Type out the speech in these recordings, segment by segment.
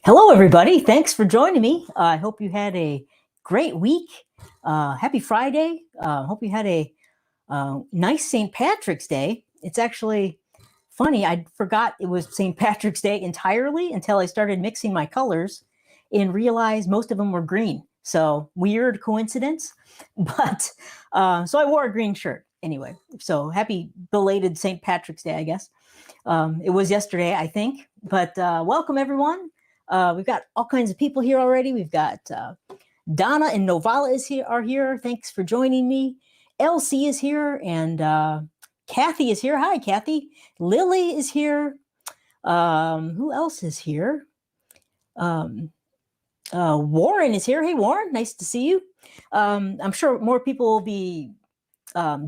Hello, everybody. Thanks for joining me. I hope you had a great week. Happy Friday. Hope you had a nice St. Patrick's Day. It's actually funny. I forgot it was St. Patrick's Day entirely until I started mixing my colors and realized most of them were green. So weird coincidence. But so I wore a green shirt anyway. So happy belated St. Patrick's Day, I guess. It was yesterday, I think. But welcome, everyone. We've got all kinds of people here already. We've got Donna and Novala are here. Thanks for joining me. Elsie is here, and Kathy is here. Hi, Kathy. Lily is here. Who else is here? Warren is here. Hey, Warren, nice to see you. I'm sure more people will be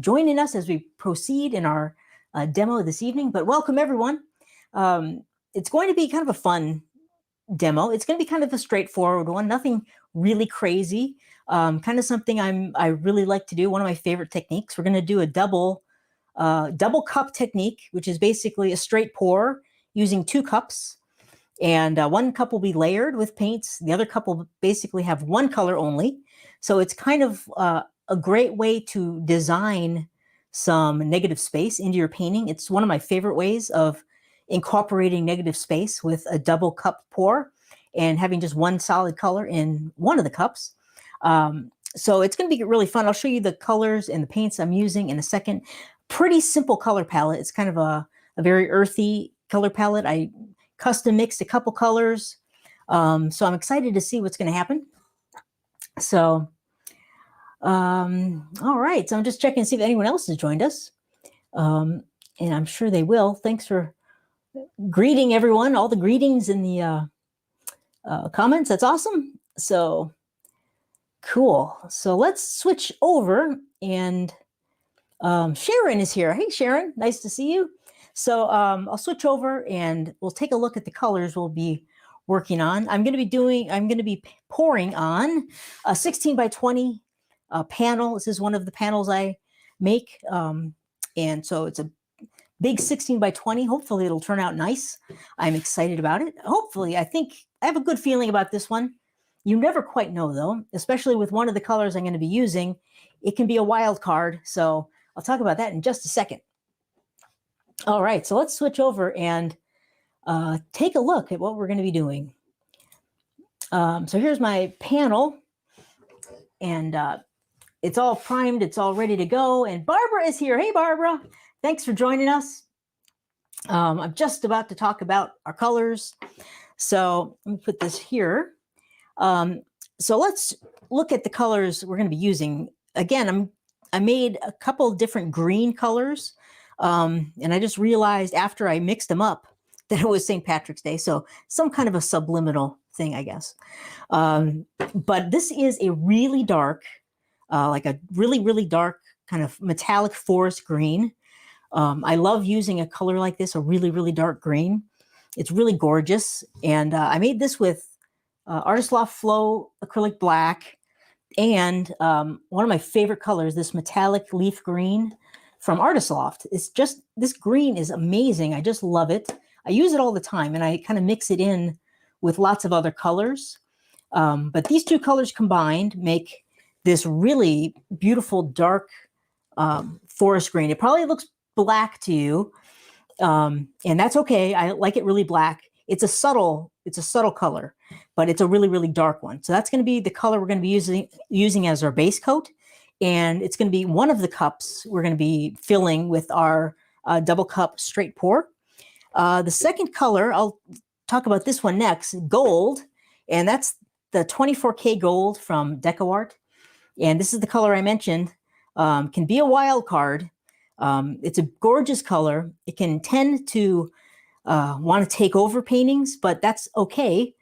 joining us as we proceed in our demo this evening, but welcome, everyone. It's going to be kind of a fun demo. It's going to be kind of a straightforward one, nothing really crazy. Kind of something I really like to do. One of my favorite techniques. We're going to do a double cup technique, which is basically a straight pour using 2 cups, and 1 cup will be layered with paints. The other cup will basically have 1 color only. So it's kind of a great way to design some negative space into your painting. It's one of my favorite ways of incorporating negative space with a double cup pour and having just 1 solid color in one of the cups. So it's going to be really fun. I'll show you the colors and the paints I'm using in a second. Pretty simple color palette. It's kind of a very earthy color palette. I custom mixed a couple colors. So I'm excited to see what's going to happen. So, all right. So I'm just checking to see if anyone else has joined us. And I'm sure they will. Thanks for greeting everyone, all the greetings in the comments. That's awesome. So cool. So let's switch over, and Sharon is here. Hey, Sharon, nice to see you. So I'll switch over and we'll take a look at the colors we'll be working on. I'm going to be pouring on a 16 by 20 panel. This is one of the panels I make. And so it's a big 16 by 20. Hopefully it'll turn out nice. I'm excited about it. Hopefully, I have a good feeling about this one. You never quite know, though, especially with one of the colors I'm going to be using. It can be a wild card. So I'll talk about that in just a second. All right, so let's switch over and take a look at what we're going to be doing. So here's my panel, and it's all primed. It's all ready to go. And Barbara is here. Hey, Barbara. Thanks for joining us. I'm just about to talk about our colors. So let me put this here. So let's look at the colors we're going to be using. Again, I made a couple different green colors, and I just realized after I mixed them up that it was St. Patrick's Day. So some kind of a subliminal thing, I guess. But this is a really dark, like a really, really dark kind of metallic forest green. I love using a color like this, a really, really dark green. It's really gorgeous. And I made this with Artist Loft Flow Acrylic Black and one of my favorite colors, this metallic leaf green from Artist Loft. It's just, this green is amazing. I just love it. I use it all the time, and I kind of mix it in with lots of other colors. But these 2 colors combined make this really beautiful dark forest green. It probably looks black to you, and that's okay. I like it really black. It's a subtle color, but it's a really, really dark one. So that's going to be the color we're going to be using as our base coat, and it's going to be one of the cups we're going to be filling with our double cup straight pour. The second color, I'll talk about this one next, gold, and that's the 24K gold from DecoArt. And this is the color I mentioned. Can be a wild card. It's a gorgeous color. It can tend to want to take over paintings, but that's okay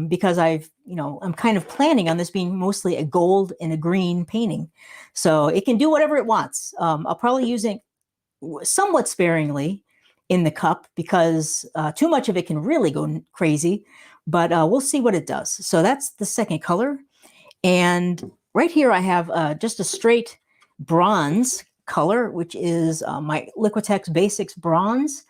because I'm kind of planning on this being mostly a gold and a green painting. So it can do whatever it wants. I'll probably use it somewhat sparingly in the cup because too much of it can really go crazy, but we'll see what it does. So that's the second color. And right here I have just a straight bronze color, which is my Liquitex Basics Bronze.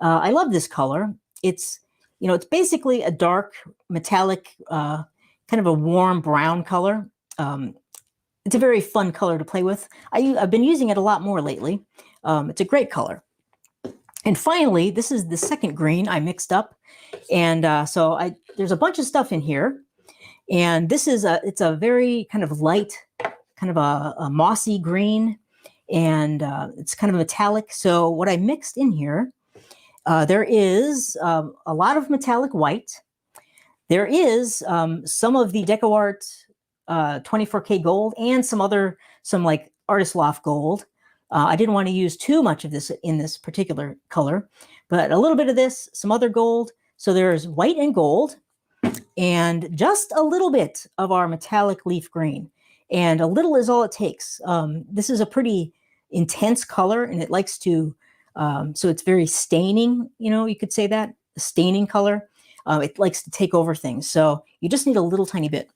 I love this color. It's it's basically a dark metallic, kind of a warm brown color. It's a very fun color to play with. I've been using it a lot more lately. It's a great color. And finally, this is the second green I mixed up. And there's a bunch of stuff in here. And it's a very kind of light, kind of a mossy green. And it's kind of metallic. So what I mixed in here, there is a lot of metallic white. There is some of the DecoArt 24K gold and some like Artist Loft gold. I didn't want to use too much of this in this particular color, but a little bit of this, some other gold. So there's white and gold, and just a little bit of our metallic leaf green. And a little is all it takes. This is a pretty intense color, and it likes to, so it's very staining, you could say that, a staining color. It likes to take over things. So you just need a little tiny bit.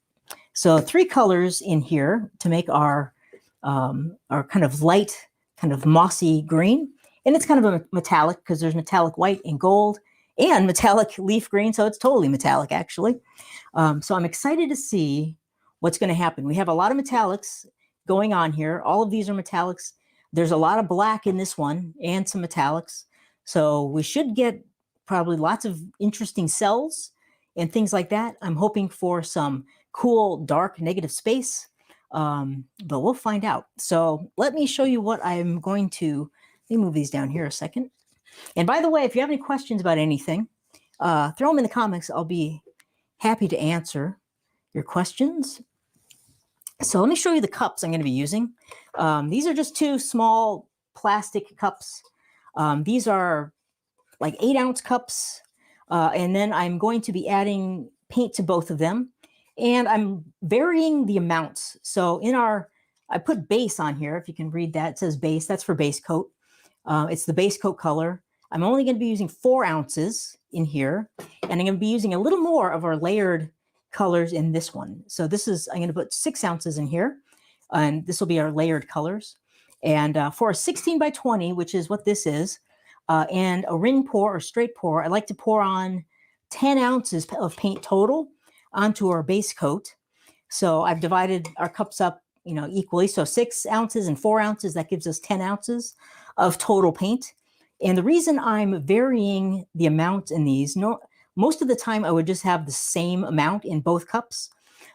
So 3 colors in here to make our kind of light, kind of mossy green. And it's kind of a metallic because there's metallic white and gold and metallic leaf green. So it's totally metallic, actually. So I'm excited to see what's going to happen. We have a lot of metallics going on here. All of these are metallics. There's a lot of black in this one and some metallics. So we should get probably lots of interesting cells and things like that. I'm hoping for some cool, dark, negative space. But we'll find out. So let me show you what I'm going to, let me move these down here a second. And by the way, if you have any questions about anything, throw them in the comments. I'll be happy to answer your questions. So let me show you the cups I'm going to be using. These are just 2 small plastic cups. These are like 8-ounce cups. And then I'm going to be adding paint to both of them. And I'm varying the amounts. So I put base on here. If you can read that, it says base. That's for base coat. It's the base coat color. I'm only going to be using 4 ounces in here. And I'm going to be using a little more of our layered colors in this one. So I'm going to put 6 ounces in here. And this will be our layered colors. And for a 16 by 20, which is what this is, and a ring pour or straight pour, I like to pour on 10 ounces of paint total onto our base coat. So I've divided our cups up, equally. So 6 ounces and 4 ounces, that gives us 10 ounces of total paint. And the reason I'm varying the amount in these, most of the time I would just have the same amount in both cups,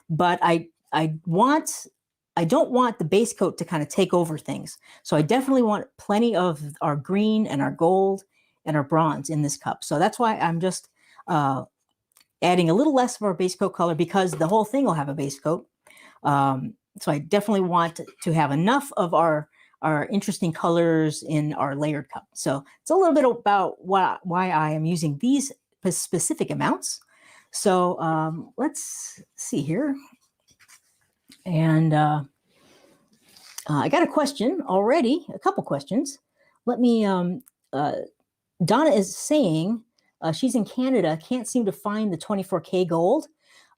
but I don't want the base coat to kind of take over things. So I definitely want plenty of our green and our gold and our bronze in this cup. So that's why I'm just adding a little less of our base coat color, because the whole thing will have a base coat. So I definitely want to have enough of our interesting colors in our layered cup. So it's a little bit about why I am using these specific amounts. So let's see here. And I got a question already, a couple questions. Let me, Donna is saying, she's in Canada, can't seem to find the 24K gold.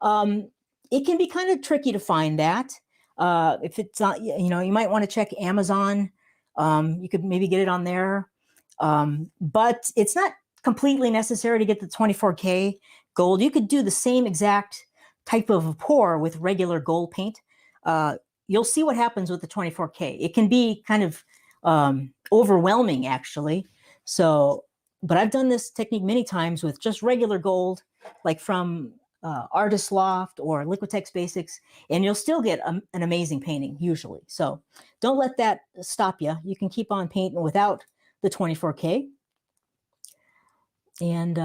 It can be kind of tricky to find that. If it's not, you might want to check Amazon. You could maybe get it on there. But it's not completely necessary to get the 24K gold. You could do the same exact type of pour with regular gold paint. You'll see what happens with the 24K. It can be kind of overwhelming, actually. So, but I've done this technique many times with just regular gold, like from Artist Loft or Liquitex Basics, and you'll still get an amazing painting, usually. So don't let that stop you. You can keep on painting without the 24K. And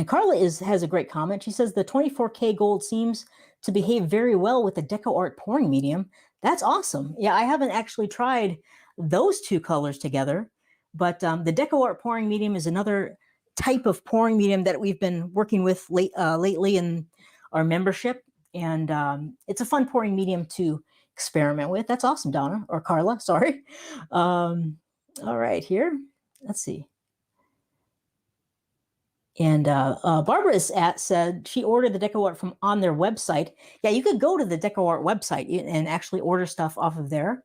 Carla has a great comment. She says, the 24K gold seems to behave very well with the DecoArt pouring medium. That's awesome. Yeah, I haven't actually tried those 2 colors together, but the DecoArt pouring medium is another type of pouring medium that we've been working with lately in our membership. And it's a fun pouring medium to experiment with. That's awesome, Donna, or Carla, sorry. All right, here, let's see. And Barbara said she ordered the DecoArt from on their website. Yeah, you could go to the DecoArt website and actually order stuff off of there.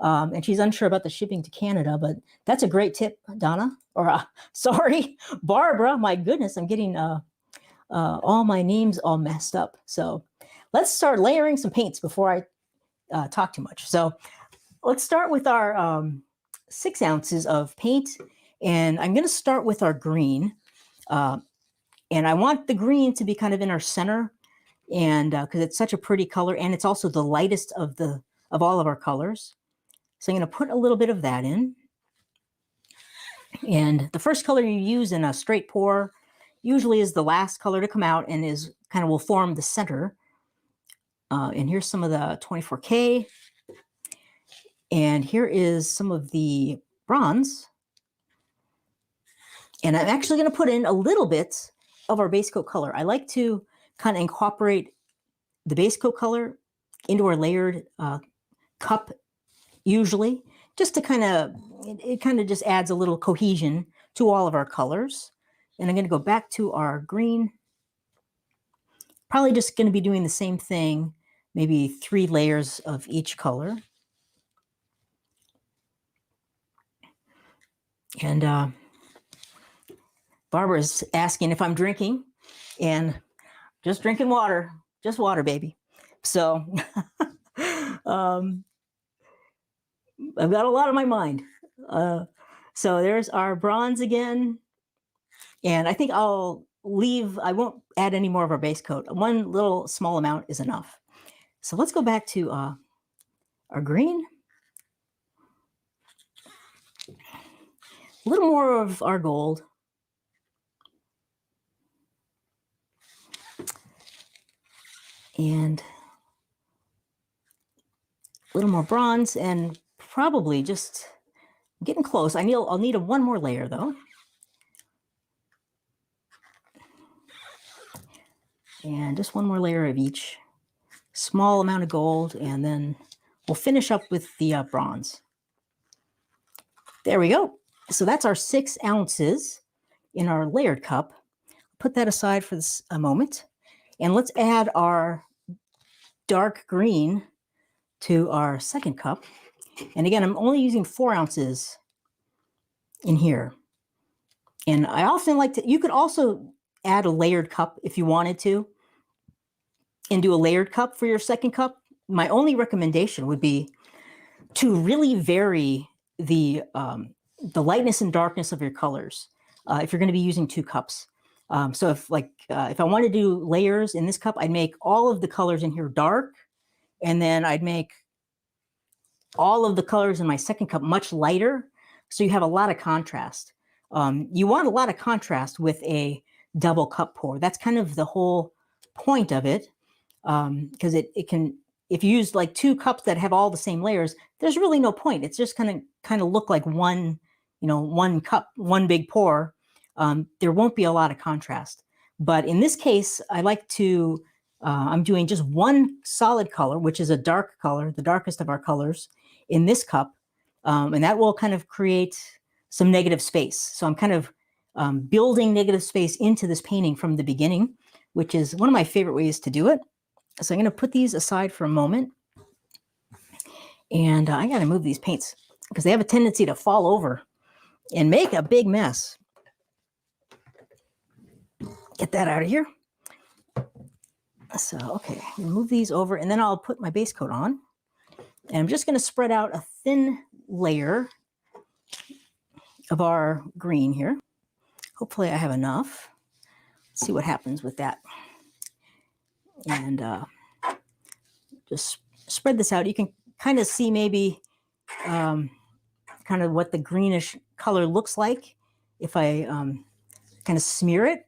And she's unsure about the shipping to Canada, but that's a great tip, Donna. Or sorry, Barbara. My goodness, I'm getting all my names all messed up. So let's start layering some paints before I talk too much. So let's start with our 6 ounces of paint. And I'm going to start with our green. And I want the green to be kind of in our center, and because it's such a pretty color, and it's also the lightest of all of our colors. So I'm going to put a little bit of that in. And the first color you use in a straight pour usually is the last color to come out and is kind of will form the center. And here's some of the 24K. And here is some of the bronze. And I'm actually going to put in a little bit of our base coat color. I like to kind of incorporate the base coat color into our layered cup usually, just to kind of, it kind of just adds a little cohesion to all of our colors. And I'm going to go back to our green. Probably just going to be doing the same thing, maybe 3 layers of each color. And Barbara's asking if I'm drinking, and just drinking water, just water, baby. So I've got a lot on my mind. So there's our bronze again. And I think I won't add any more of our base coat. One little small amount is enough. So let's go back to our green. A little more of our gold. And a little more bronze, and probably just getting close. I'll need one more layer though. And just one more layer of each. Small amount of gold, and then we'll finish up with the bronze. There we go. So that's our 6 ounces in our layered cup. Put that aside for a moment. And let's add our dark green to our second cup. And again, I'm only using 4 ounces in here. And I often like to, you could also add a layered cup if you wanted to, and do a layered cup for your second cup. My only recommendation would be to really vary the lightness and darkness of your colors if you're going to be using 2 cups. So if I want to do layers in this cup, I'd make all of the colors in here dark, and then I'd make all of the colors in my second cup much lighter, so you have a lot of contrast. You want a lot of contrast with a double cup pour. That's kind of the whole point of it, because it can, if you use like 2 cups that have all the same layers, there's really no point. It's just kind of look like one cup, one big pour. There won't be a lot of contrast. But in this case, I like to, I'm doing just one solid color, which is a dark color, the darkest of our colors in this cup. And that will kind of create some negative space. So I'm kind of building negative space into this painting from the beginning, which is one of my favorite ways to do it. So I'm going to put these aside for a moment. And I got to move these paints because they have a tendency to fall over and make a big mess. Get that out of here. So, okay, move these over, and then I'll put my base coat on. And I'm just going to spread out a thin layer of our green here. Hopefully I have enough. Let's see what happens with that. And just spread this out. You can kind of see maybe kind of what the greenish color looks like if I kind of smear it.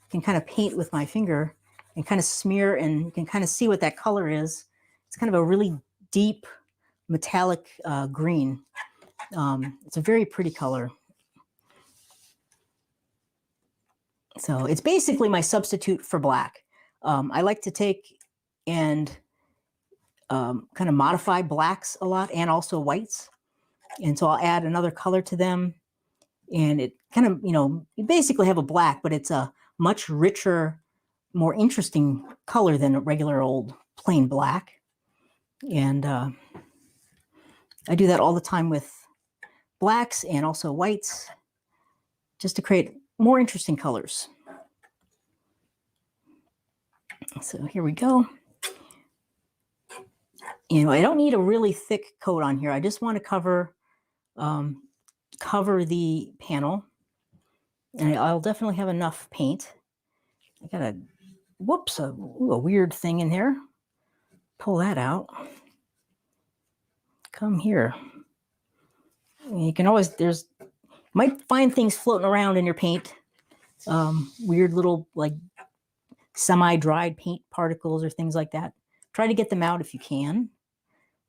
I can kind of paint with my finger and kind of smear, and you can kind of see what that color is. It's kind of a really deep metallic green. It's a very pretty color. So it's basically my substitute for black. I like to take and kind of modify blacks a lot, and also whites. And so I'll add another color to them. And it kind of, you basically have a black, but it's a much richer, more interesting color than a regular old plain black. And I do that all the time with blacks and also whites, just to create more interesting colors. So here we go. I don't need a really thick coat on here. I just want to cover the panel. And I'll definitely have enough paint. I got a weird thing in there. Pull that out. Come here. You can always, might find things floating around in your paint. Weird little like semi-dried paint particles or things like that. Try to get them out if you can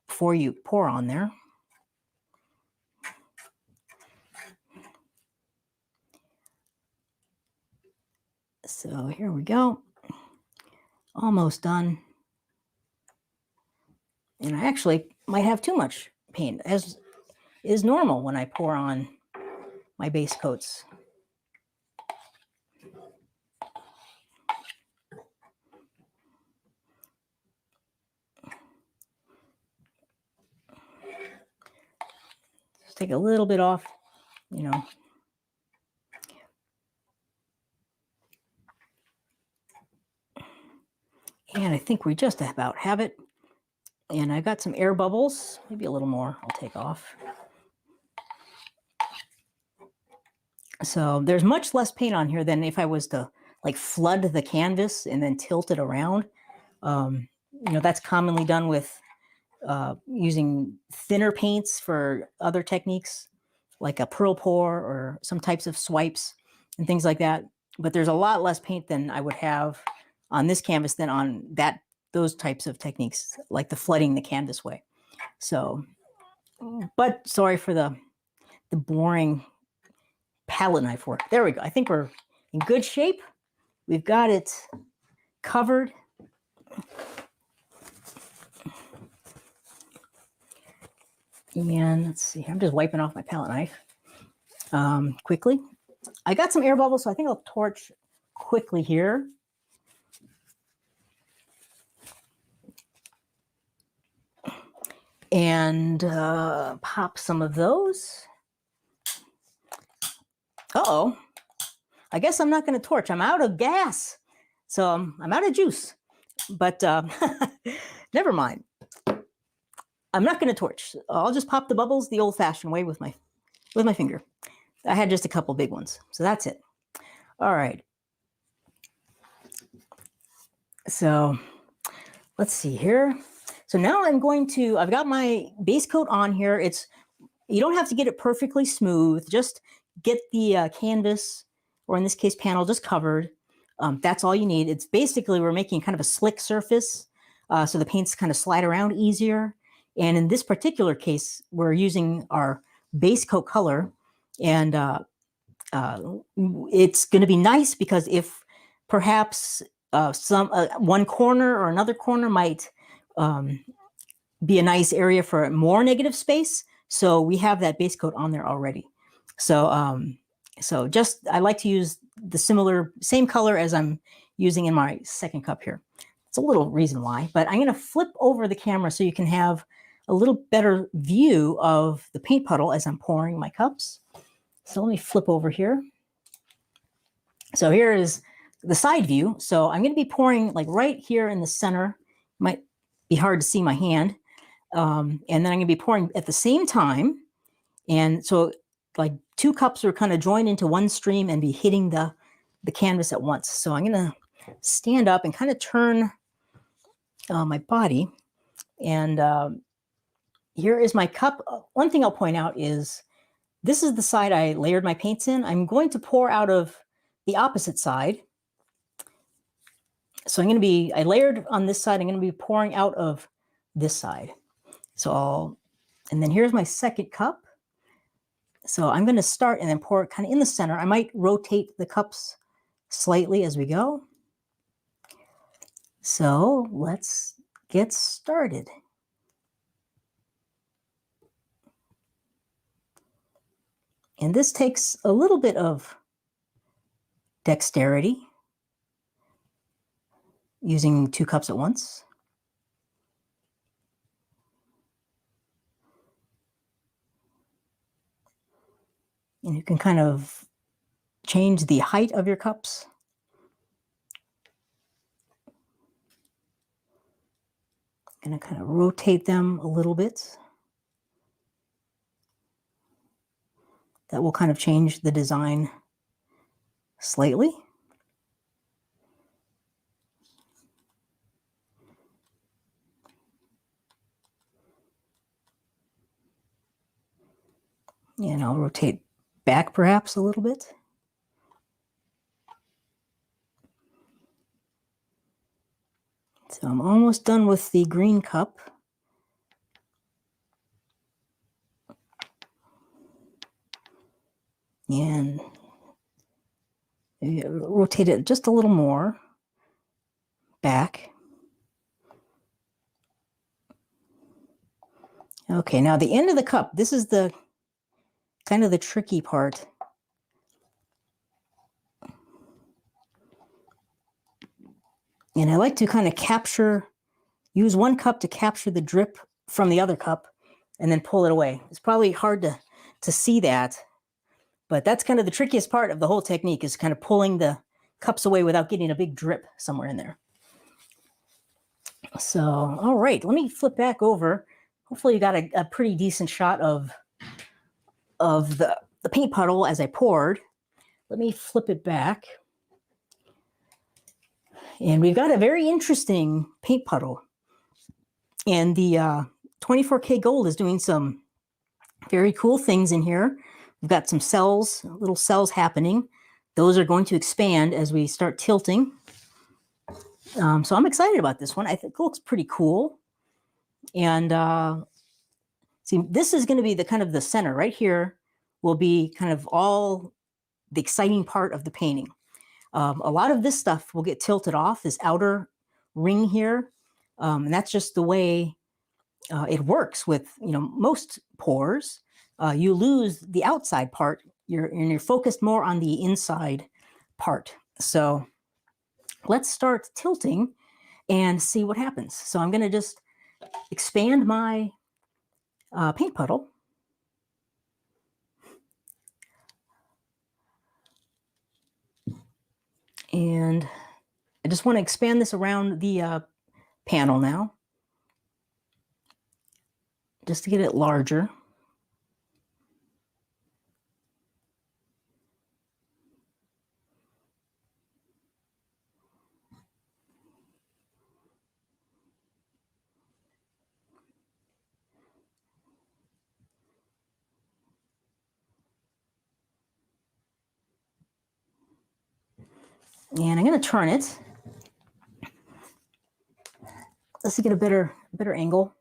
before you pour on there. So here we go. Almost done. And I actually might have too much paint, as is normal when I pour on my base coats. Just take a little bit off, And I think we just about have it. And I got some air bubbles, maybe a little more I'll take off. So there's much less paint on here than if I was to like flood the canvas and then tilt it around. That's commonly done with using thinner paints for other techniques, like a pearl pour or some types of swipes and things like that. But there's a lot less paint than I would have on this canvas than on those types of techniques, like the flooding the canvas way. So, but sorry for the boring palette knife work. There we go. I think we're in good shape. We've got it covered. And let's see, I'm just wiping off my palette knife quickly. I got some air bubbles, so I think I'll torch quickly here. And pop some of those. Uh-oh. I guess I'm not going to torch. I'm out of gas. So I'm out of juice. But never mind. I'm not going to torch. I'll just pop the bubbles the old-fashioned way with my finger. I had just a couple big ones. So that's it. All right. So let's see here. So now I've got my base coat on here. You don't have to get it perfectly smooth. Just get the canvas, or in this case, panel, just covered. That's all you need. It's basically, we're making kind of a slick surface, so the paints kind of slide around easier. And in this particular case, we're using our base coat color. And it's going to be nice because if perhaps one corner or another corner might be a nice area for more negative space. So we have that base coat on there already. So I like to use the same color as I'm using in my second cup here. It's a little reason why, but I'm going to flip over the camera so you can have a little better view of the paint puddle as I'm pouring my cups. So let me flip over here. So here is the side view. So I'm going to be pouring like right here in the center. Might be hard to see my hand. And then I'm going to be pouring at the same time. And so like two cups are kind of joined into one stream and be hitting the canvas at once. So I'm going to stand up and kind of turn my body. And here is my cup. One thing I'll point out is this is the side I layered my paints in. I'm going to pour out of the opposite side. So I layered on this side. I'm going to be pouring out of this side. And then here's my second cup. So I'm going to start and then pour it kind of in the center. I might rotate the cups slightly as we go. So let's get started. And this takes a little bit of dexterity, using two cups at once. And you can kind of change the height of your cups. going to kind of rotate them a little bit. That will kind of change the design slightly. And I'll rotate back perhaps a little bit. So I'm almost done with the green cup. And rotate it just a little more back. Okay, now the end of the cup, this is the kind of the tricky part. And I like to kind of use one cup to capture the drip from the other cup and then pull it away. It's probably hard to see that, but that's kind of the trickiest part of the whole technique, is kind of pulling the cups away without getting a big drip somewhere in there. So, all right, let me flip back over. Hopefully you got a pretty decent shot of the paint puddle as I poured. Let me flip it back. And we've got a very interesting paint puddle. And the 24K Gold is doing some very cool things in here. We've got some cells, little cells happening. Those are going to expand as we start tilting. So I'm excited about this one. I think it looks pretty cool. And see, this is going to be the kind of the center right here will be kind of all the exciting part of the painting. A lot of this stuff will get tilted off, this outer ring here. And that's just the way it works with, most pours. You lose the outside part, you're focused more on the inside part. So let's start tilting and see what happens. So I'm going to just expand my paint puddle. And I just want to expand this around the panel now, just to get it larger. And I'm going to turn it. Let's get a better angle.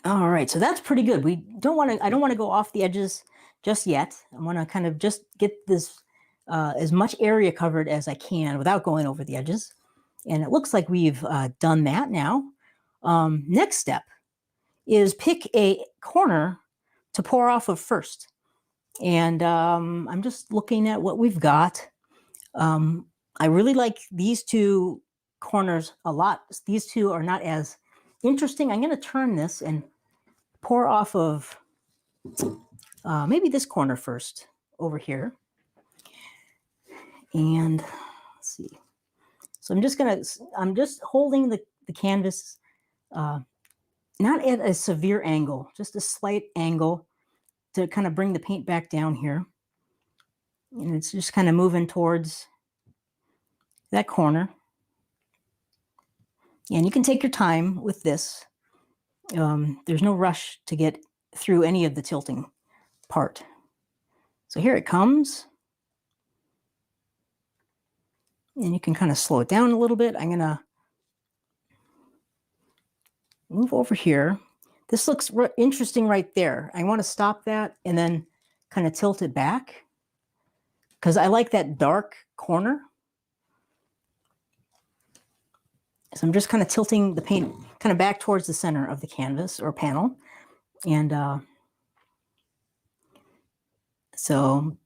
All right, so that's pretty good. I don't want to go off the edges just yet. I want to kind of just get this as much area covered as I can without going over the edges. And it looks like we've done that now. Next step is pick a corner to pour off of first. And I'm just looking at what we've got. I really like these two corners a lot. These two are not as interesting. I'm going to turn this and pour off of maybe this corner first over here. And let's see. So I'm just holding the canvas not at a severe angle, just a slight angle to kind of bring the paint back down here. And it's just kind of moving towards that corner. And you can take your time with this. There's no rush to get through any of the tilting part. So here it comes. And you can kind of slow it down a little bit. I'm going to move over here. This looks interesting right there. I want to stop that and then kind of tilt it back because I like that dark corner. So I'm just kind of tilting the paint kind of back towards the center of the canvas or panel. And so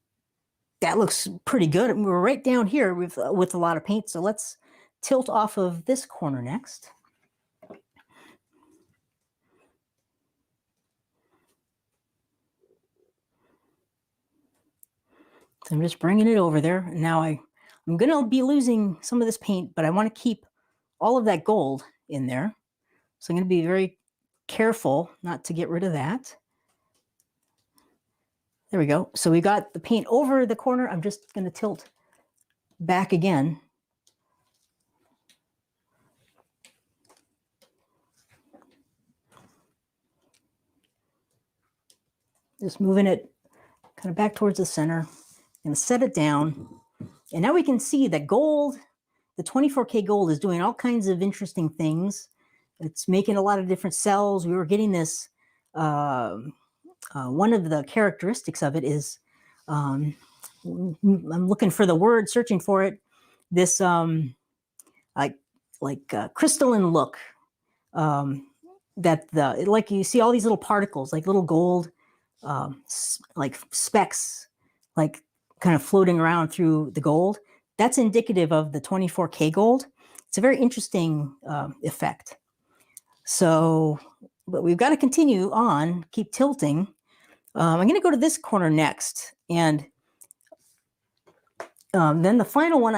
that looks pretty good. We're right down here with a lot of paint. So let's tilt off of this corner next. So I'm just bringing it over there. And now I'm going to be losing some of this paint, but I want to keep all of that gold in there. So I'm going to be very careful not to get rid of that. There we go. So we got the paint over the corner. I'm just going to tilt back again. Just moving it kind of back towards the center and set it down. And now we can see that gold, the 24K gold, is doing all kinds of interesting things. It's making a lot of different cells. We were getting this, one of the characteristics of it is, I'm looking for the word, searching for it, this crystalline look. Like you see all these little particles, like little gold, like specks, like kind of floating around through the gold. That's indicative of the 24K gold. It's a very interesting effect. So, but we've got to continue on, keep tilting. I'm going to go to this corner next, and then the final one,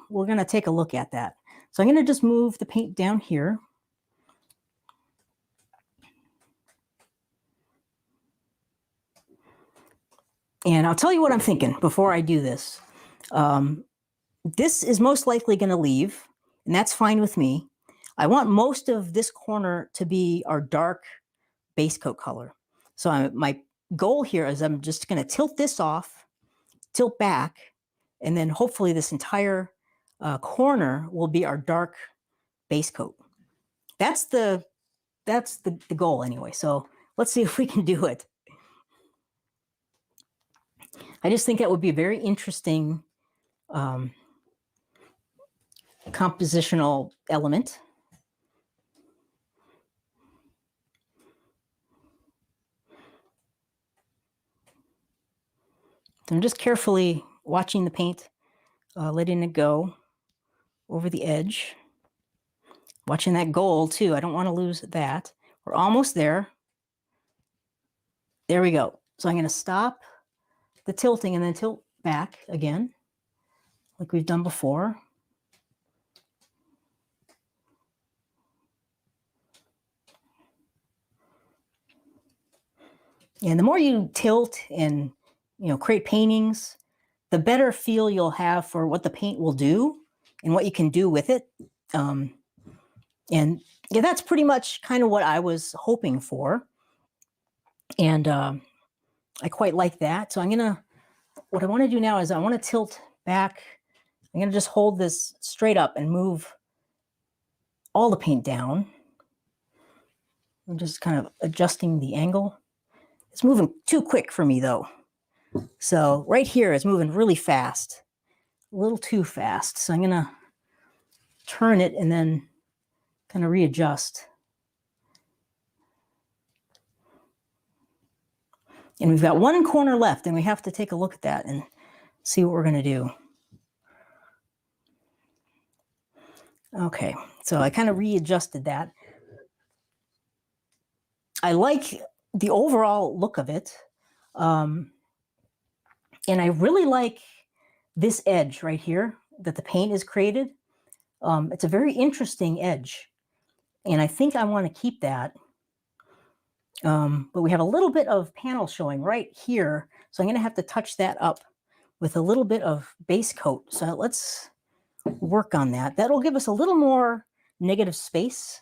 we're gonna take a look at that. So I'm going to just move the paint down here. And I'll tell you what I'm thinking before I do this. This is most likely going to leave, and that's fine with me. I want most of this corner to be our dark base coat color. So my goal here is I'm just going to tilt this off, tilt back, and then hopefully this entire corner will be our dark base coat. That's the goal anyway. So let's see if we can do it. I just think that would be a very interesting compositional element. So I'm just carefully watching the paint, letting it go over the edge. Watching that gold too. I don't want to lose that. We're almost there. There we go. So I'm going to stop the tilting and then tilt back again, like we've done before. And the more you tilt and create paintings, the better feel you'll have for what the paint will do and what you can do with it. And yeah, that's pretty much kind of what I was hoping for. And I quite like that. So what I want to do now is I want to tilt back. I'm going to just hold this straight up and move all the paint down. I'm just kind of adjusting the angle. It's moving too quick for me though. So right here it's moving really fast, a little too fast. So I'm going to turn it and then kind of readjust. And we've got one corner left, and we have to take a look at that and see what we're going to do. Okay, so I kind of readjusted that. I like the overall look of it. And I really like this edge right here that the paint is created. It's a very interesting edge. And I think I want to keep that. But we have a little bit of panel showing right here. So I'm going to have to touch that up with a little bit of base coat. So let's work on that. That'll give us a little more negative space.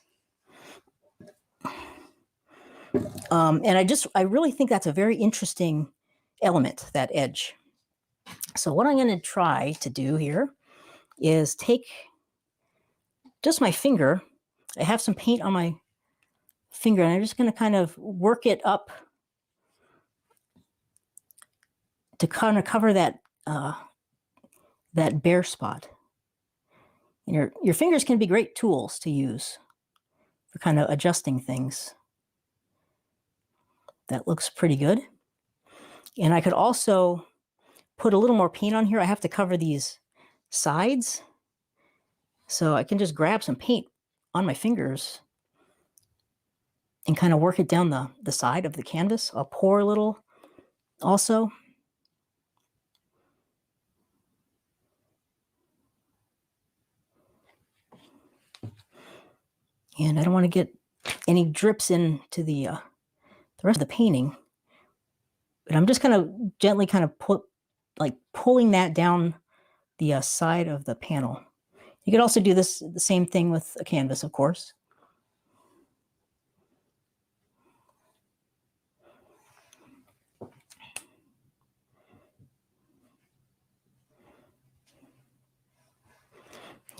And I really think that's a very interesting element, that edge. So what I'm going to try to do here is take just my finger. I have some paint on my finger, and I'm just going to kind of work it up to kind of cover that that bare spot. And your fingers can be great tools to use for kind of adjusting things. That looks pretty good. And I could also put a little more paint on here. I have to cover these sides. So I can just grab some paint on my fingers and kind of work it down the side of the canvas. I'll pour a little also. And I don't want to get any drips into the rest of the painting. But I'm just kind of gently kind of pulling that down the side of the panel. You could also do the same thing with a canvas, of course.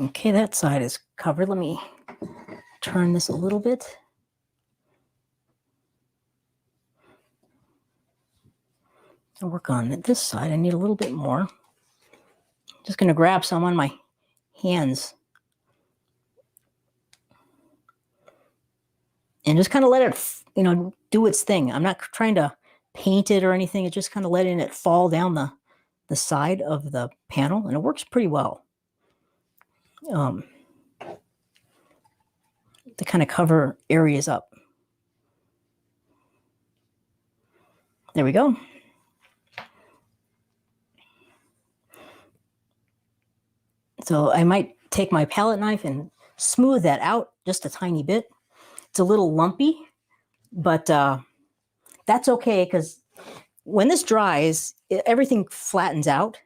Okay, that side is covered. Let me turn this a little bit. I'll work on this side. I need a little bit more. Just going to grab some on my hands and just kind of let it, do its thing. I'm not trying to paint it or anything. It's just kind of letting it fall down the side of the panel, and it works pretty well. To kind of cover areas up. There we go. So I might take my palette knife and smooth that out just a tiny bit. It's a little lumpy, but that's okay because when this dries, everything flattens out.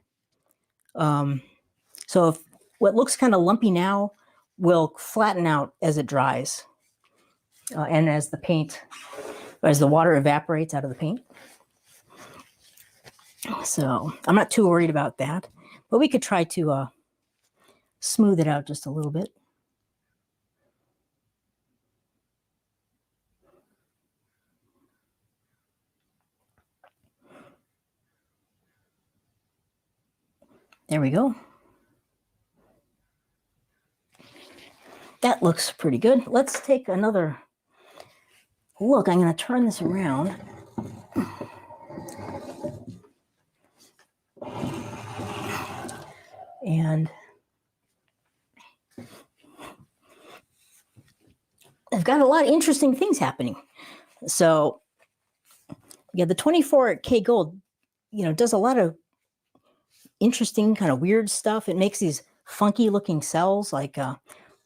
So if what looks kind of lumpy now will flatten out as it dries and as the water evaporates out of the paint. So I'm not too worried about that, but we could try to smooth it out just a little bit. There we go. That looks pretty good. Let's take another look. I'm going to turn this around. And I've got a lot of interesting things happening. So yeah, the 24K gold, does a lot of interesting kind of weird stuff. It makes these funky looking cells. Like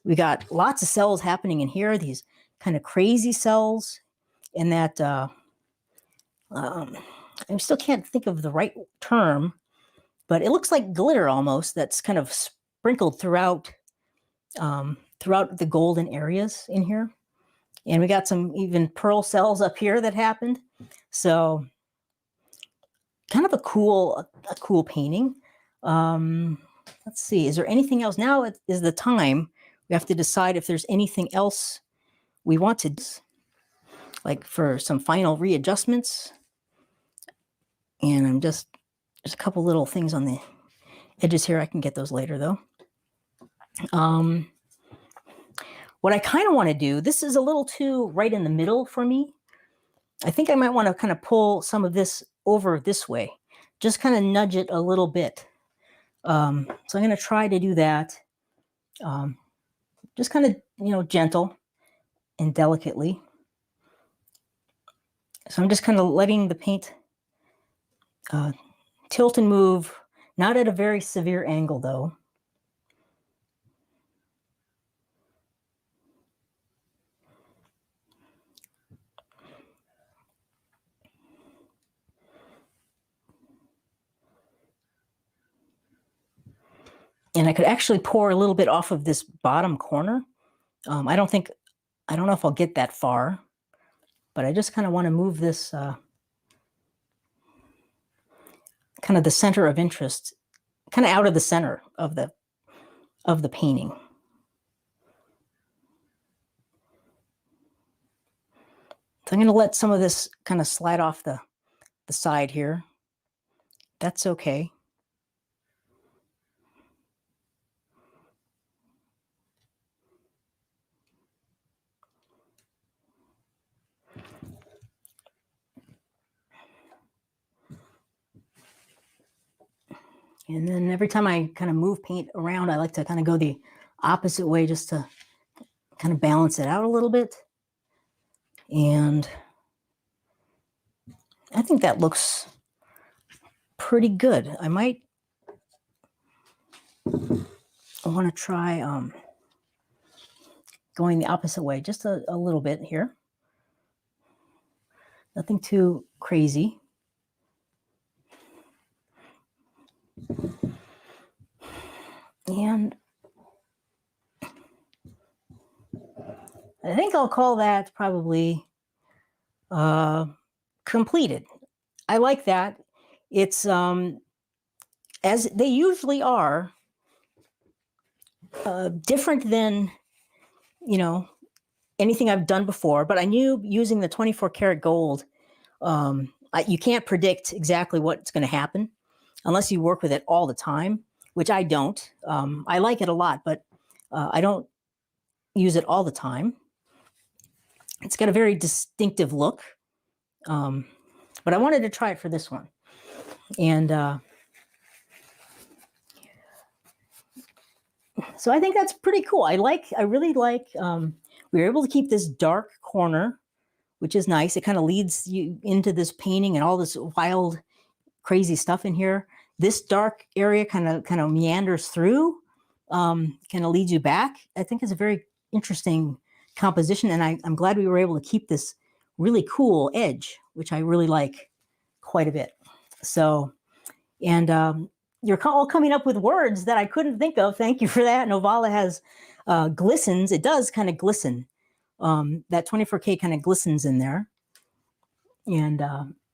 we got lots of cells happening in here, these kind of crazy cells. And that I still can't think of the right term, but it looks like glitter almost that's kind of sprinkled throughout the golden areas in here. And we got some even pearl cells up here that happened. So kind of a cool painting. Let's see, is there anything else? Now is the time we have to decide if there's anything else we want to do, like for some final readjustments. And there's a couple little things on the edges here. I can get those later though. What I kind of want to do, this is a little too right in the middle for me. I think I might want to kind of pull some of this over this way, just kind of nudge it a little bit. So I'm going to try to do that, just kind of, gentle and delicately. So I'm just kind of letting the paint tilt and move, not at a very severe angle though. And I could actually pour a little bit off of this bottom corner. I don't know if I'll get that far, but I just kind of want to move this kind of the center of interest, kind of out of the center of the painting. So I'm going to let some of this kind of slide off the side here. That's okay. And then every time I kind of move paint around, I like to kind of go the opposite way just to kind of balance it out a little bit. And I think that looks pretty good. I might want to try going the opposite way, just a little bit here. Nothing too crazy. And I think I'll call that probably completed. I like that. It's as they usually are, different than, you know, anything I've done before, but I knew using the 24 karat gold, you can't predict exactly what's going to happen unless you work with it all the time, which I don't. I like it a lot, but I don't use it all the time. It's got a very distinctive look, but I wanted to try it for this one. And so I think that's pretty cool. I really like, we were able to keep this dark corner, which is nice. It kind of leads you into this painting and all this wild, crazy stuff in here. This dark area kind of meanders through, kind of leads you back. I think it's a very interesting composition, and I'm glad we were able to keep this really cool edge, which I really like quite a bit. So, and you're all coming up with words that I couldn't think of. Thank you for that. Novala has glistens. It does kind of glisten. That 24K kind of glistens in there. And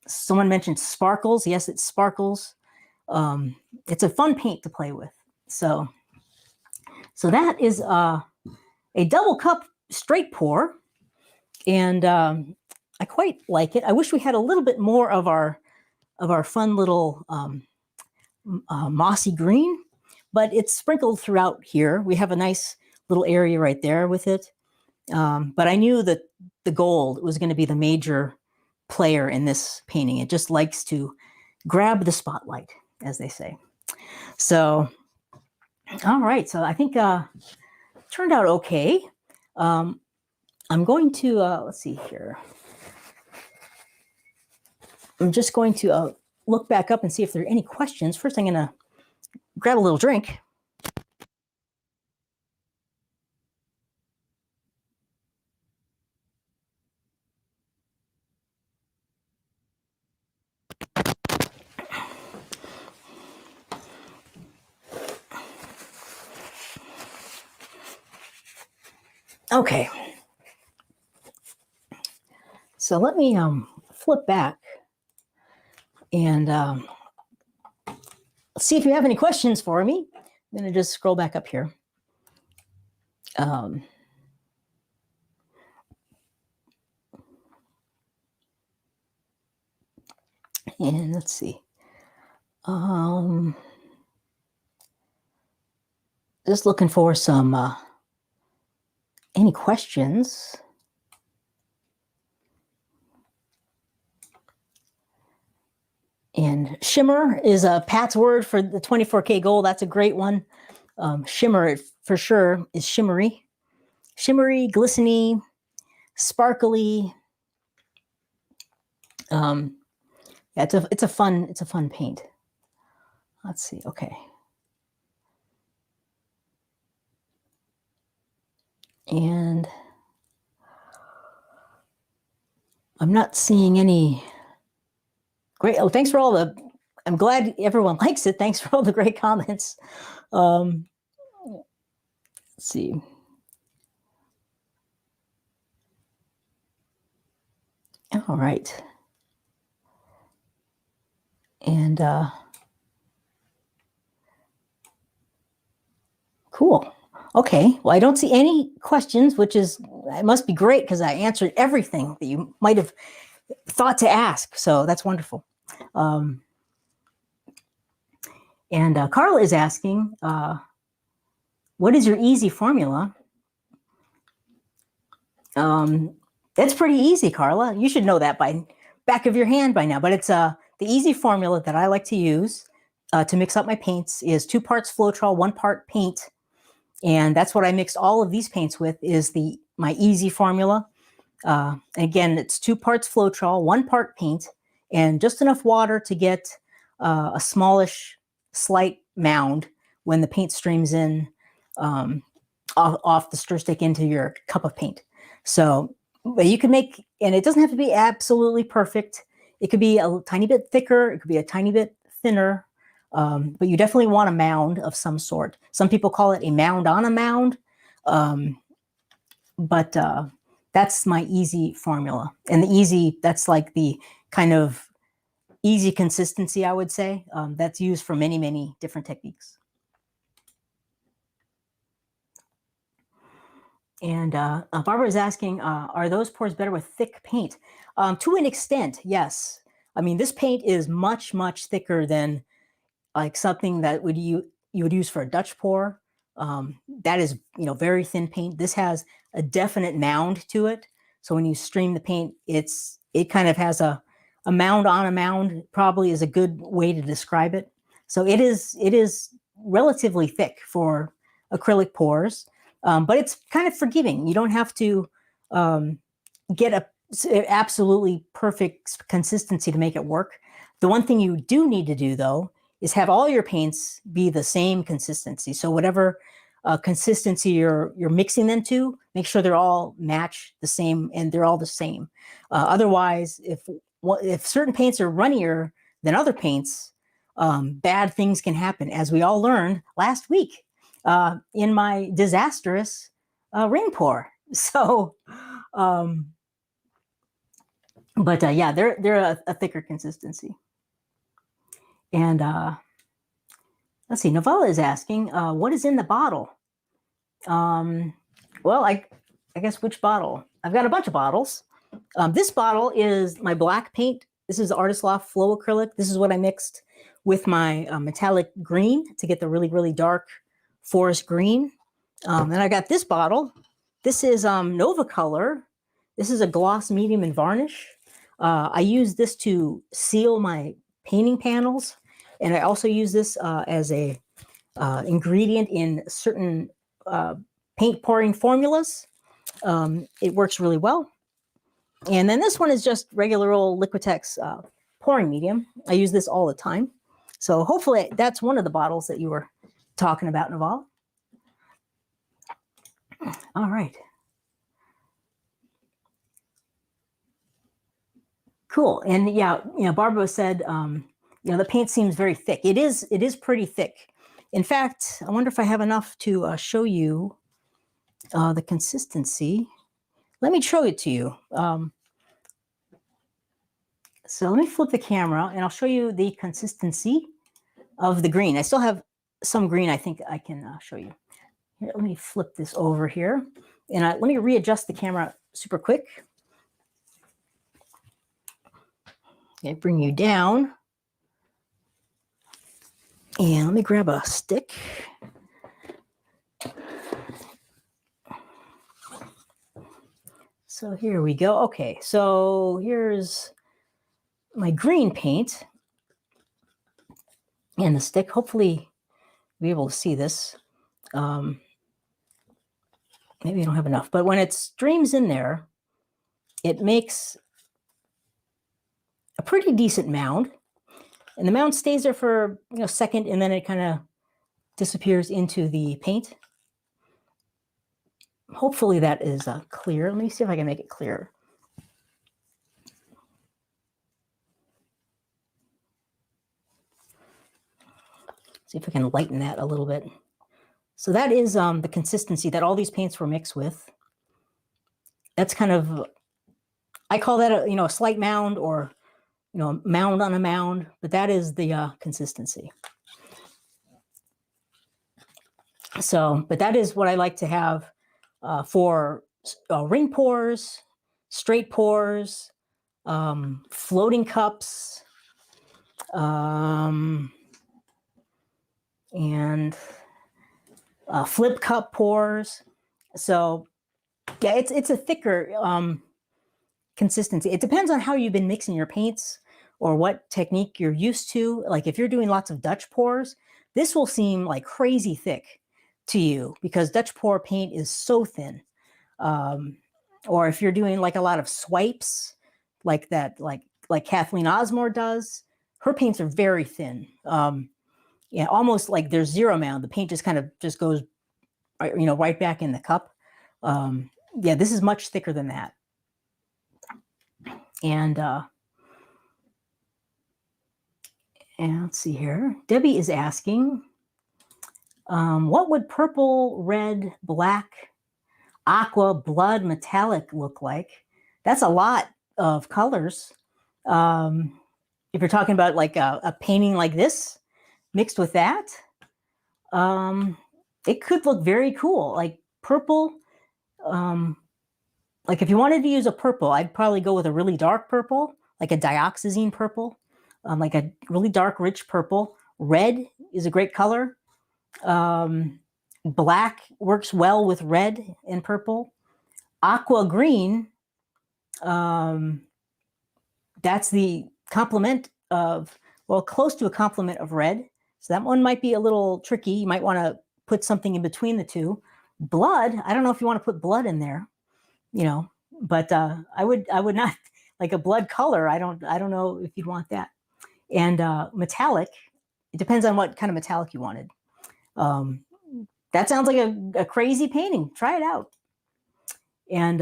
someone mentioned sparkles. Yes, it sparkles. It's a fun paint to play with. So that is a double cup straight pour, and I quite like it. I wish we had a little bit more of our fun little mossy green, but it's sprinkled throughout here. We have a nice little area right there with it. But I knew that the gold was going to be the major player in this painting. It just likes to grab the spotlight, as they say. So, all right. So I think turned out okay. I'm going to, let's see here. I'm just going to look back up and see if there are any questions. First, I'm going to grab a little drink. Okay. So let me flip back and see if you have any questions for me. I'm going to just scroll back up here. And let's see. Just looking for some any questions. And shimmer is Pat's word for the 24K gold. That's a great one. Shimmer for sure is shimmery, glistening, sparkly. Yeah, it's a fun paint. Let's see. Okay. And I'm not seeing any great. Oh, thanks for all the. I'm glad everyone likes it. Thanks for all the great comments. Let's see. All right. And cool. Okay. Well, I don't see any questions, which is, it must be great because I answered everything that you might have thought to ask. So that's wonderful. And Carla is asking, what is your easy formula? It's pretty easy, Carla. You should know that by back of your hand by now. But it's the easy formula that I like to use to mix up my paints is 2 parts Floetrol, 1 part paint. And that's what I mixed all of these paints with is my easy formula. Again, it's 2 parts Floetrol, 1 part paint, and just enough water to get a smallish, slight mound when the paint streams in off the stir stick into your cup of paint. So, but you can make, and it doesn't have to be absolutely perfect. It could be a tiny bit thicker. It could be a tiny bit thinner. But you definitely want a mound of some sort. Some people call it a mound on a mound. But that's my easy formula. And the easy, that's like the kind of easy consistency, I would say. That's used for many, many different techniques. And Barbara is asking, are those pours better with thick paint? To an extent, yes. I mean, this paint is much, much thicker than like something that you would use for a Dutch pour. That is, very thin paint. This has a definite mound to it. So when you stream the paint, it kind of has a mound on a mound, probably is a good way to describe it. So it is relatively thick for acrylic pours, but it's kind of forgiving. You don't have to get a absolutely perfect consistency to make it work. The one thing you do need to do, though, is have all your paints be the same consistency. So whatever consistency you're mixing them to, make sure they're all match the same and they're all the same. Otherwise, if certain paints are runnier than other paints, bad things can happen, as we all learned last week in my disastrous ring pour. So, yeah, they're a thicker consistency. And let's see, Novella is asking, what is in the bottle? Well, I guess which bottle? I've got a bunch of bottles. This bottle is my black paint. This is Artist Loft Flow Acrylic. This is what I mixed with my metallic green to get the really, really dark forest green. And I got this bottle. This is Nova Color. This is a gloss medium and varnish. I use this to seal my painting panels. And I also use this as a ingredient in certain paint pouring formulas. It works really well. And then this one is just regular old Liquitex pouring medium. I use this all the time. So hopefully that's one of the bottles that you were talking about, Naval. All right. Cool. And yeah, Barbara said, the paint seems very thick. It is pretty thick. In fact, I wonder if I have enough to show you the consistency. Let me show it to you. So let me flip the camera and I'll show you the consistency of the green. I still have some green I think I can show you. Here, let me flip this over here. And let me readjust the camera super quick. Okay, bring you down. And let me grab a stick. So here we go. Okay, so here's my green paint and the stick. Hopefully you'll be able to see this. Maybe I don't have enough, but when it streams in there, it makes a pretty decent mound. And the mound stays there for a second, and then it kind of disappears into the paint. Hopefully that is clear. Let me see if I can make it clearer. See if I can lighten that a little bit. So that is the consistency that all these paints were mixed with. That's kind of, I call that a slight mound, or mound on a mound, but that is the consistency. So, but that is what I like to have for ring pours, straight pours, floating cups, and flip cup pours. So yeah, it's a thicker consistency. It depends on how you've been mixing your paints or what technique you're used to. Like if you're doing lots of Dutch pours, this will seem like crazy thick to you because Dutch pour paint is so thin. Or if you're doing like a lot of swipes, like that, like Kathleen Osmore does, her paints are very thin. Yeah, almost like there's zero mound. The paint just kind of goes right back in the cup. Yeah, this is much thicker than that. And let's see here. Debbie is asking, what would purple, red, black, aqua, blood, metallic look like? That's a lot of colors. If you're talking about like a painting like this mixed with that, it could look very cool. Like purple, like if you wanted to use a purple, I'd probably go with a really dark purple, like a dioxazine purple, like a really dark, rich purple. Red is a great color. Black works well with red and purple. Aqua green, that's the complement of, well, close to a complement of red. So that one might be a little tricky. You might want to put something in between the two. Blood, I don't know if you want to put blood in there, but I would not, like a blood color. I don't know if you'd want that. And metallic, it depends on what kind of metallic you wanted. That sounds like a crazy painting. Try it out. And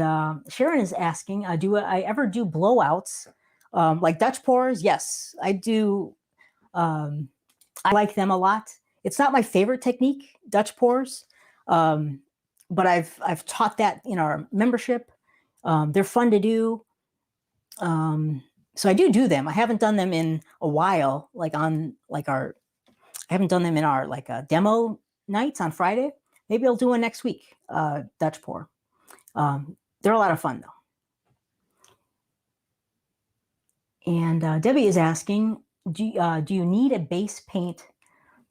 Sharon is asking, do I ever do blowouts? Like Dutch pours? Yes, I do. I like them a lot. It's not my favorite technique, Dutch pours, but I've taught that in our membership. They're fun to do. So I do them. I haven't done them in a while, I haven't done them in our demo nights on Friday. Maybe I'll do one next week, Dutch pour. They're a lot of fun though. And Debbie is asking, do you need a base paint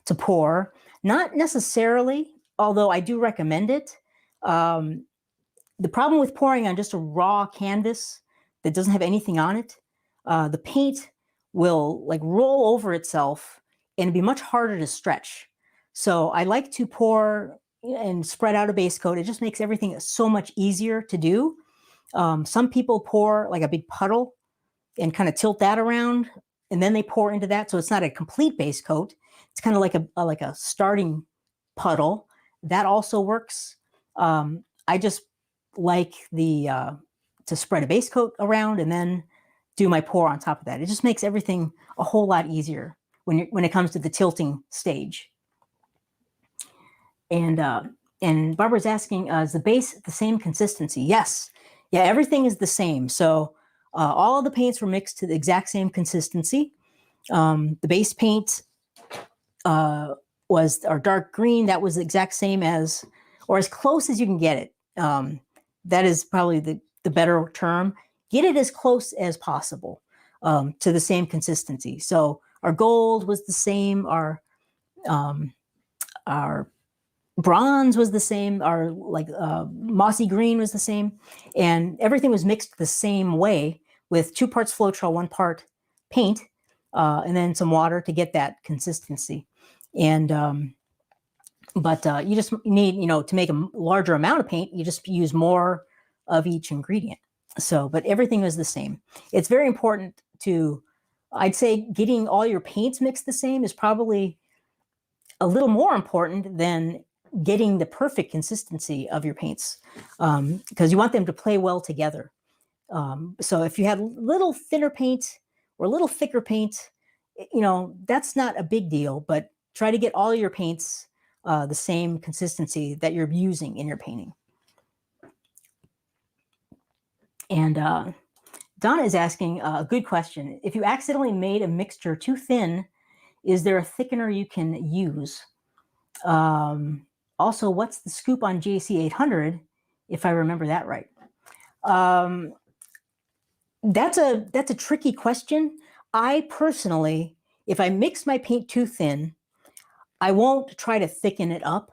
to pour? Not necessarily, although I do recommend it. The problem with pouring on just a raw canvas that doesn't have anything on it, the paint will roll over itself and be much harder to stretch. So I like to pour and spread out a base coat. It just makes everything so much easier to do. Some people pour like a big puddle and kind of tilt that around, and then they pour into that. So it's not a complete base coat. It's kind of like a starting puddle. That also works. I just like to spread a base coat around and then do my pour on top of that. It just makes everything a whole lot easier when it comes to the tilting stage. And Barbara's asking, is the base the same consistency? Yes. Yeah, everything is the same. So all of the paints were mixed to the exact same consistency. The base paint was our dark green. That was the exact same as, or as close as you can get it. That is probably the better term. Get it as close as possible to the same consistency. So our gold was the same. Our bronze was the same. Our mossy green was the same, and everything was mixed the same way with 2 parts Floetrol, 1 part paint, and then some water to get that consistency. And but you just need, to make a larger amount of paint, you just use more of each ingredient. So, but everything was the same. It's very important I'd say getting all your paints mixed the same is probably a little more important than getting the perfect consistency of your paints, because you want them to play well together. So if you had a little thinner paint or a little thicker paint, that's not a big deal, but try to get all your paints the same consistency that you're using in your painting. And Donna is asking a good question. If you accidentally made a mixture too thin, is there a thickener you can use? Also, what's the scoop on JC 800, if I remember that right? That's a tricky question. I personally, if I mix my paint too thin, I won't try to thicken it up.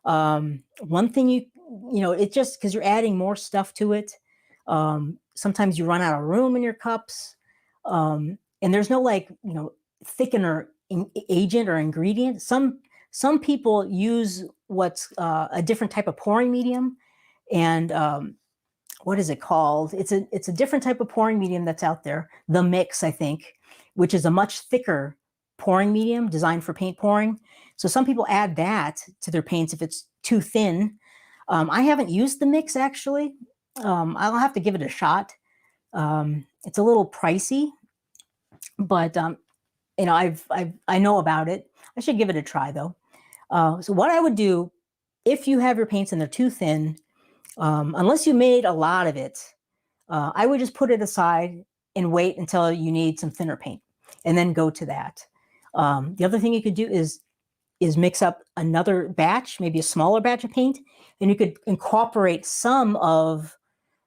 One thing it's just because you're adding more stuff to it. Sometimes you run out of room in your cups, and there's no thickener agent or ingredient. Some people use what's a different type of pouring medium, and what is it called? It's a different type of pouring medium that's out there, the Mix, I think, which is a much thicker pouring medium designed for paint pouring. So some people add that to their paints if it's too thin. I haven't used the mix actually. I'll have to give it a shot. It's a little pricey, but you know, I know about it. I should give it a try though. So what I would do if you have your paints and they're too thin, unless you made a lot of it, I would just put it aside and wait until you need some thinner paint, and then go to that. The other thing you could do is mix up another batch, maybe a smaller batch of paint, and you could incorporate some of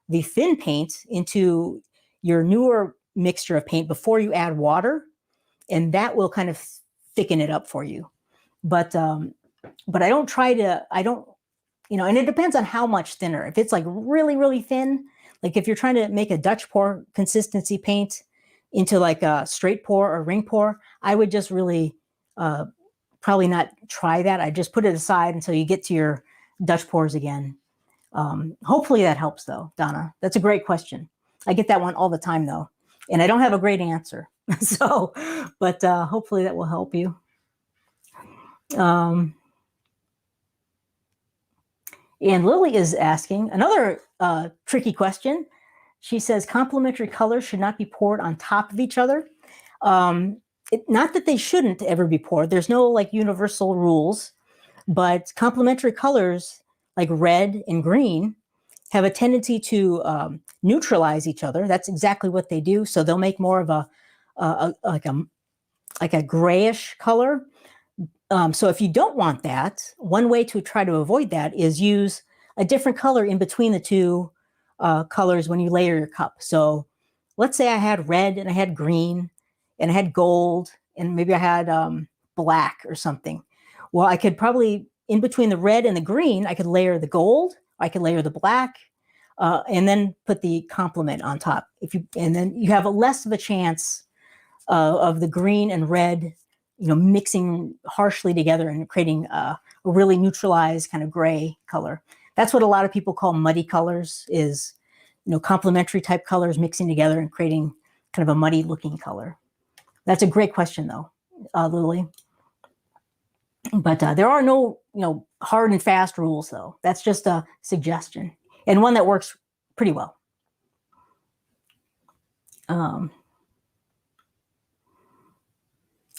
the thin paint into your newer mixture of paint before you add water, and that will kind of thicken it up for you. But I don't try to, I don't, you know, and it depends on how much thinner. If it's like really, really thin, like if you're trying to make a Dutch pour consistency paint into like a straight pour or ring pour, I would just really probably not try that. I just put it aside until you get to your Dutch pours again. Hopefully that helps though, Donna. That's a great question. I get that one all the time though, and I don't have a great answer. So, but hopefully that will help you. And Lily is asking another tricky question. She says complementary colors should not be poured on top of each other. Not that they shouldn't ever be poured. There's no like universal rules, but complementary colors like red and green have a tendency to neutralize each other. That's exactly what they do. So they'll make more of like a grayish color. So if you don't want that, one way to try to avoid that is use a different color in between the two colors when you layer your cup. So let's say I had red and I had green and I had gold and maybe I had black or something. Well, I could probably, in between the red and the green, I could layer the gold, I could layer the black, and then put the complement on top. And then you have less of a chance of the green and red, you know, mixing harshly together and creating a really neutralized kind of gray color. That's what a lot of people call muddy colors, is, you know, complementary type colors mixing together and creating kind of a muddy looking color. That's a great question though, Lily. But there are no, you know, hard and fast rules though. That's just a suggestion and one that works pretty well.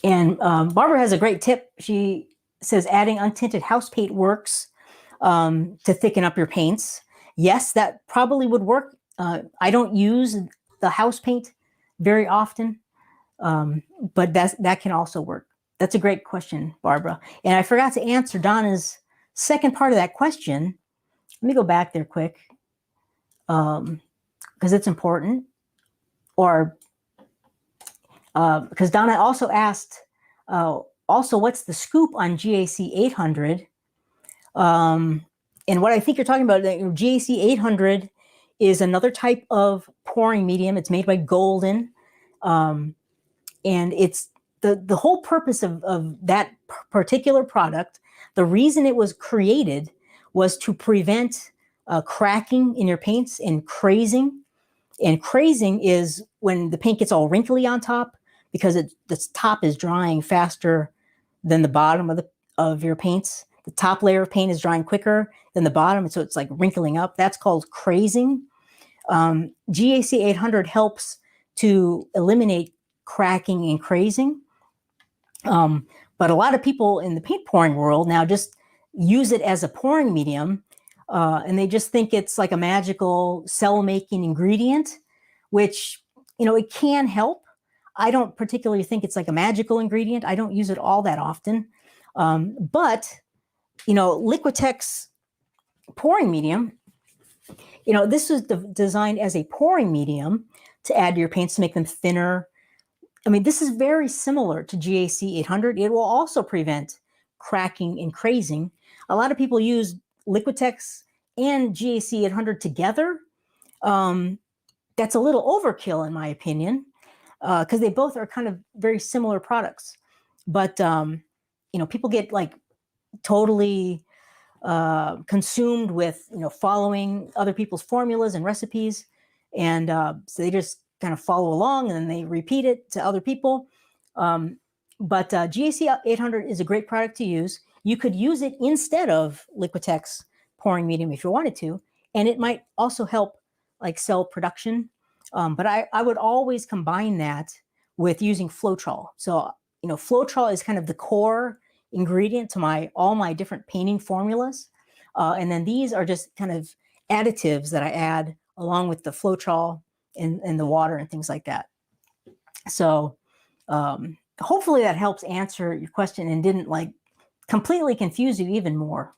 And Barbara has a great tip. She says adding untinted house paint works to thicken up your paints. Yes, that probably would work. I don't use the house paint very often, but that can also work. That's a great question, Barbara. And I forgot to answer Donna's second part of that question. Let me go back there quick, because it's important. Or because Donna also asked, also, what's the scoop on GAC 800? And what I think you're talking about, GAC 800 is another type of pouring medium. It's made by Golden. And it's the whole purpose of that particular product, the reason it was created was to prevent cracking in your paints and crazing. And crazing is when the paint gets all wrinkly on top because the top is drying faster than the bottom of your paints. The top layer of paint is drying quicker than the bottom, and so it's like wrinkling up. That's called crazing. GAC 800 helps to eliminate cracking and crazing. But a lot of people in the paint pouring world now just use it as a pouring medium, and they just think it's like a magical cell-making ingredient, which, you know, it can help. I don't particularly think it's like a magical ingredient. I don't use it all that often. But, you know, Liquitex pouring medium, you know, this was designed as a pouring medium to add to your paints to make them thinner. I mean, this is very similar to GAC 800. It will also prevent cracking and crazing. A lot of people use Liquitex and GAC 800 together. That's a little overkill, in my opinion, because they both are kind of very similar products. But, you know, people get like totally consumed with, you know, following other people's formulas and recipes. And so they just kind of follow along and then they repeat it to other people. But GAC 800 is a great product to use. you could use it instead of Liquitex pouring medium if you wanted to, and it might also help like cell production. But I would always combine that with using Floetrol. So, Floetrol is kind of the core ingredient to all my different painting formulas. And then these are just kind of additives that I add along with the Floetrol and the water and things like that. So hopefully that helps answer your question and didn't like completely confuse you even more.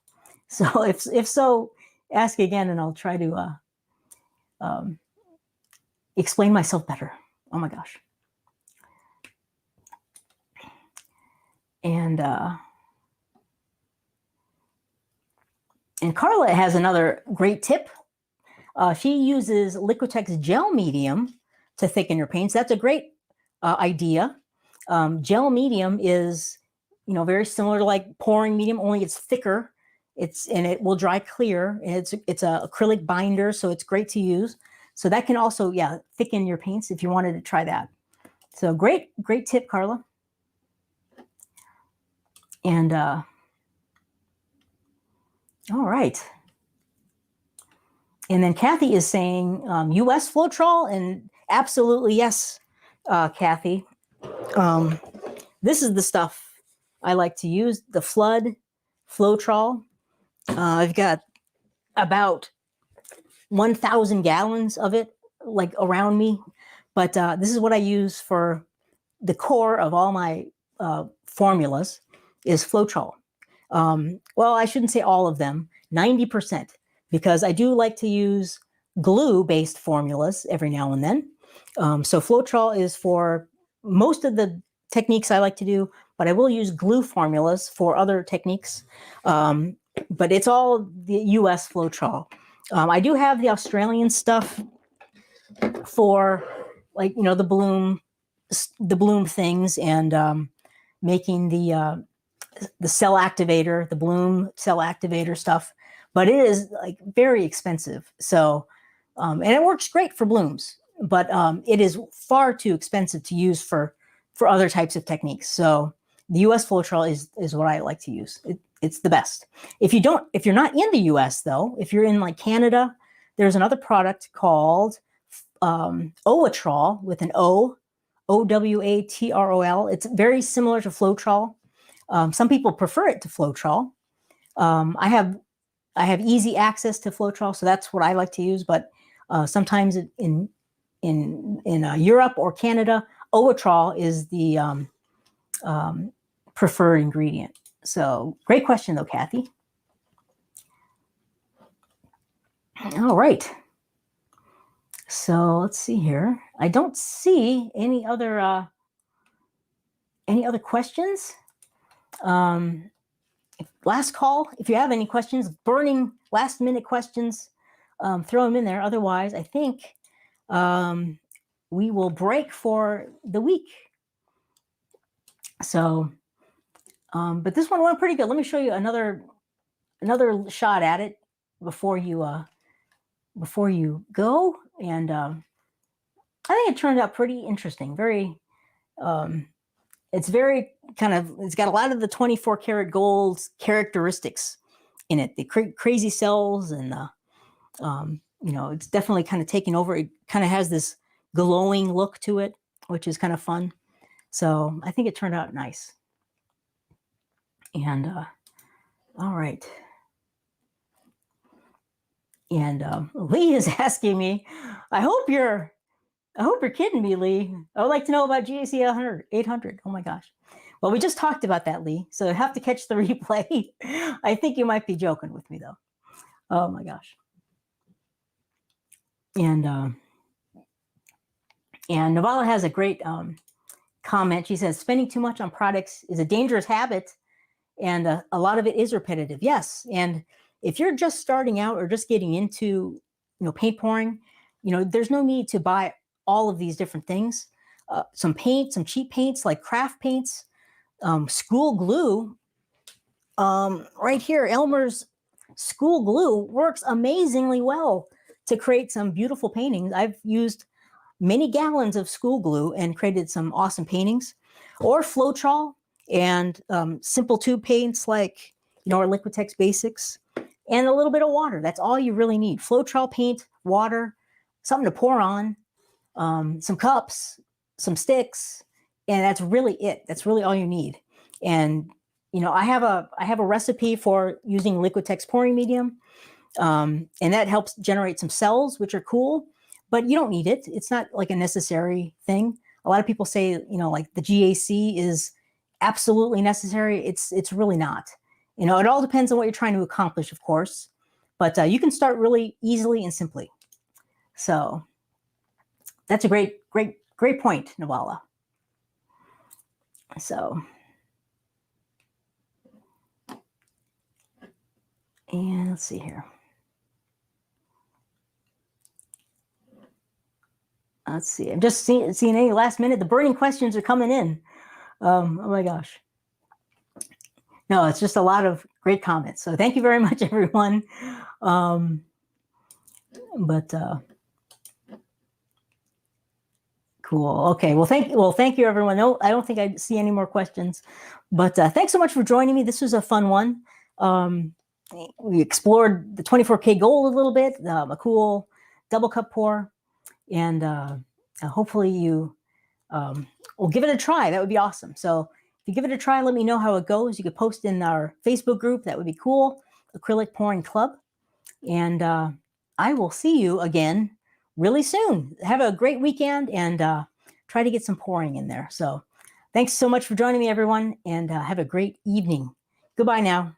So if so, ask again and I'll try to explain myself better. Oh my gosh. And Carla has another great tip. She uses Liquitex gel medium to thicken your paints. That's a great idea. Gel medium is, very similar to like pouring medium, only it's thicker. And it will dry clear. And it's a acrylic binder, so it's great to use. So that can also, thicken your paints if you wanted to try that. So great tip, Carla. And all right. And then Kathy is saying US Floetrol, and absolutely yes, Kathy. This is the stuff I like to use, the Flood Floetrol. I've got about 1,000 gallons of it like around me, but this is what I use for the core of all my formulas is Floetrol. Well, I shouldn't say all of them, 90%, because I do like to use glue-based formulas every now and then. So Floetrol is for most of the techniques I like to do, but I will use glue formulas for other techniques. But it's all the US Floetrol. I do have the Australian stuff for like, the bloom things and making the cell activator, the bloom cell activator stuff, but it is like very expensive. So, and it works great for blooms, but it is far too expensive to use for other types of techniques. So the US Floetrol is what I like to use. It's the best. If you're not in the US though, if you're in like Canada, there's another product called Owatrol with an O, Owatrol. It's very similar to Floetrol. Some people prefer it to Floetrol. I have easy access to Floetrol, so that's what I like to use. But sometimes in Europe or Canada, Owatrol is the preferred ingredient. So great question though, Kathy. All right. So let's see here. I don't see any other questions. Last call. If you have any questions, burning last minute questions, throw them in there. Otherwise, I think we will break for the week. So, but this one went pretty good. Let me show you another shot at it before you go. And I think it turned out pretty interesting. Very, it's very it's got a lot of the 24 karat gold characteristics in it. The crazy cells and it's definitely kind of taking over. It kind of has this glowing look to it, which is kind of fun. So I think it turned out nice. And all right. And Lee is asking me, I hope you're kidding me, Lee. I would like to know about GAC 800. Oh my gosh. Well, we just talked about that, Lee. So you have to catch the replay. I think you might be joking with me though. Oh my gosh. And Navala has a great comment. She says, spending too much on products is a dangerous habit, and a lot of it is repetitive. Yes. And if you're just starting out or just getting into, paint pouring, there's no need to buy all of these different things. Some cheap paints like craft paints, school glue. Right here, Elmer's school glue works amazingly well to create some beautiful paintings. I've used many gallons of school glue and created some awesome paintings. Or Floetrol and simple tube paints like our Liquitex basics, and a little bit of water. That's all you really need. Floetrol paint, water, something to pour on, some cups, some sticks, and that's really it. That's really all you need. And I have a recipe for using Liquitex pouring medium, and that helps generate some cells, which are cool, but you don't need it. It's not like a necessary thing. A lot of people say, like the GAC is absolutely necessary. It's really not. It all depends on what you're trying to accomplish, of course, but you can start really easily and simply. So that's a great point, Navala. So, and let's see here. Let's see. I'm just seeing any last minute. The burning questions are coming in. Oh my gosh. No, it's just a lot of great comments. So thank you very much, everyone. Cool. Okay. Well, thank you, everyone. No, I don't think I see any more questions. But thanks so much for joining me. This was a fun one. We explored the 24K gold a little bit, a cool double cup pour, and hopefully you will give it a try. That would be awesome. So if you give it a try, let me know how it goes. You could post in our Facebook group. That would be cool. Acrylic Pouring Club. And I will see you again really soon. Have a great weekend and try to get some pouring in there. So thanks so much for joining me, everyone, and have a great evening. Goodbye now.